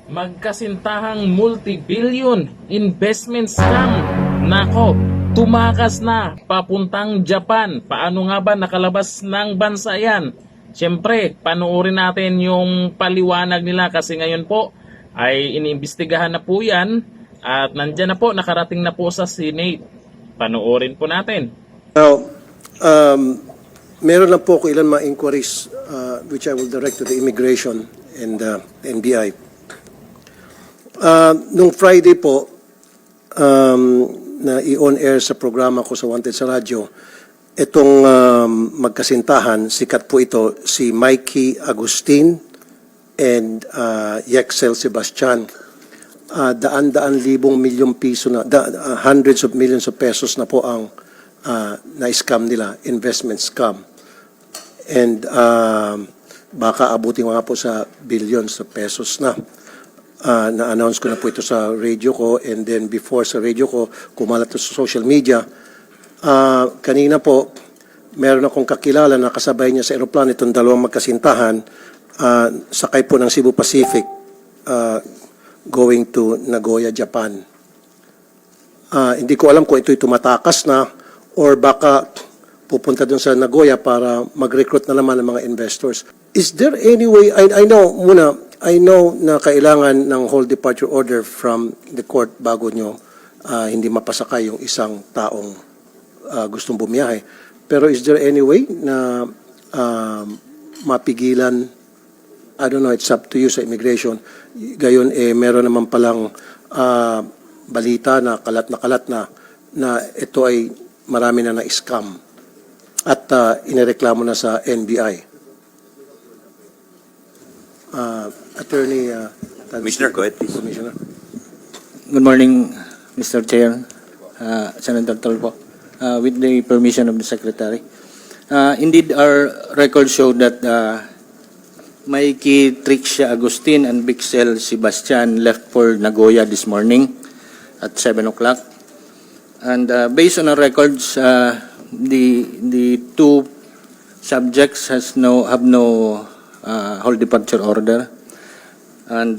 Magkasintahang multi-billion investment scam. Nako, tumakas na papuntang Japan. Paano nga ba nakalabas ng bansa yan? Siyempre, panoorin natin yung paliwanag nila kasi ngayon po ay iniimbestigahan na po yan at nandyan na po, nakarating na po sa Senate. Panoorin po natin. Now, meron lang po ko ilan mga inquiries which I will direct to the Immigration and NBI. Nung Friday po, na i-on air sa programa ko sa Wanted sa radyo, itong magkasintahan, sikat po ito, si Mikey Agustin and Yexel Sebastian. Daan-daan libong milyong piso na, hundreds of millions of pesos na po ang na-scam nila, investment scam. And baka abutin nga po sa billions of pesos na. Na-announce ko na po ito sa radio ko, and then before sa radio ko, kumalat ito sa social media. Kanina po, meron akong kakilala na kasabay niya sa aeroplano itong dalawang magkasintahan, sakay po ng Cebu Pacific, going to Nagoya, Japan. Hindi ko alam kung ito'y tumatakas na or baka pupunta dun sa Nagoya para mag-recruit na naman ng mga investors. Is there any way, I know na kailangan ng whole departure order from the court bago nyo hindi mapasakay yung isang taong gustong bumiyahe. Pero is there any way na mapigilan, I don't know, it's up to you sa immigration, gayon meron naman palang balita na kalat na ito ay marami na na-scam at inireklamo na sa NBI. Attorney Commissioner, go ahead, please. Commissioner. Good morning, Mr. Chair, Senator Tolpo. With the permission of the Secretary. Indeed, our records show that Mikey Trixia Agustin and Bixel Sebastian left for Nagoya this morning at 7 o'clock. And based on our records, the two subjects have no whole departure order. And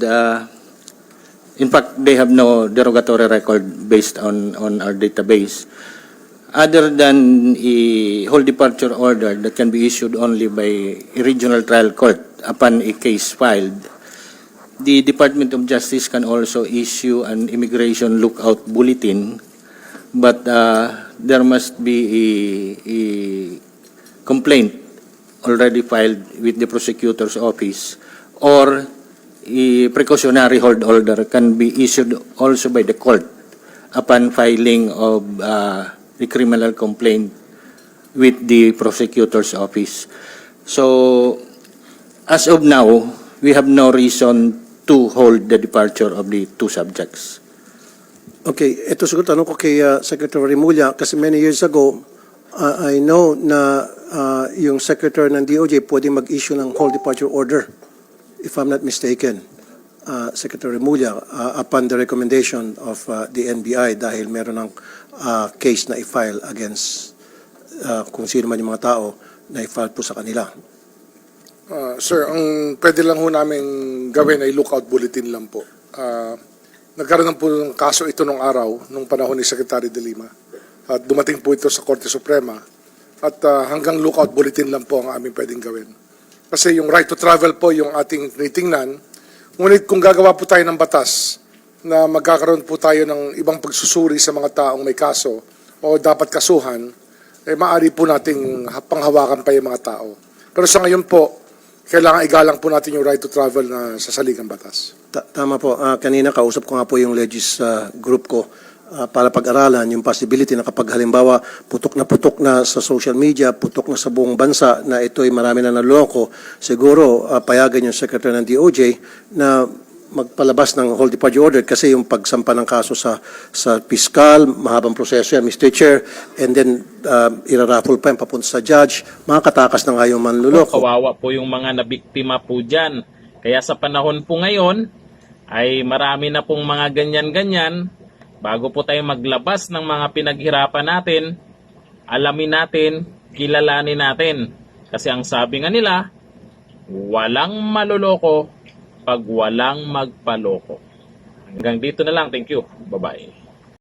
in fact, they have no derogatory record based on our database. Other than a whole departure order that can be issued only by a regional trial court upon a case filed, the Department of Justice can also issue an immigration lookout bulletin, but there must be a complaint already filed with the prosecutor's office, or a precautionary hold order can be issued also by the court upon filing of the criminal complaint with the prosecutor's office. So, as of now, we have no reason to hold the departure of the two subjects. Okay, ito siguro tanong ko kay Secretary Remulla, kasi many years ago, I know na yung Secretary ng DOJ pwede mag-issue ng whole departure order, if I'm not mistaken, Secretary Remulla, upon the recommendation of the NBI dahil meron ng case na i-file against kung sino man yung mga tao na i-file po sa kanila. Sir, ang pwede lang ho namin gawin ay lookout bulletin lang po. Nagkaroon po ng kaso ito nung araw, nung panahon ni Secretary De Lima. At dumating po ito sa Korte Suprema. At hanggang lookout bulletin lang po ang aming pwedeng gawin. Kasi yung right to travel po yung ating tinitingnan. Ngunit kung gagawa po tayo ng batas na magkakaroon po tayo ng ibang pagsusuri sa mga taong may kaso o dapat kasuhan, maaari po nating panghawakan pa yung mga tao. Pero sa ngayon po, kailangan igalang po natin yung right to travel na sa saligang batas. Tama po. Kanina kausap ko nga po yung legis group ko para pag-aralan yung possibility na kapag halimbawa putok na sa social media, putok na sa buong bansa na ito'y marami na naloko, siguro payagan yung Secretary ng DOJ na magpalabas ng whole departure order kasi yung pagsampa ng kaso sa piskal, mahabang proseso yan, Mr. Chair, and then iraraffle pa yung papunta sa judge, makakatakas na nga yung manluloko. Kawawa po yung mga nabiktima po dyan. Kaya sa panahon po ngayon, ay marami na pong mga ganyan-ganyan. Bago po tayo maglabas ng mga pinaghirapan natin, alamin natin, kilalanin natin. Kasi ang sabi nga nila, walang maluloko kapag walang magpaloko. Hanggang dito na lang. Thank you. Bye-bye.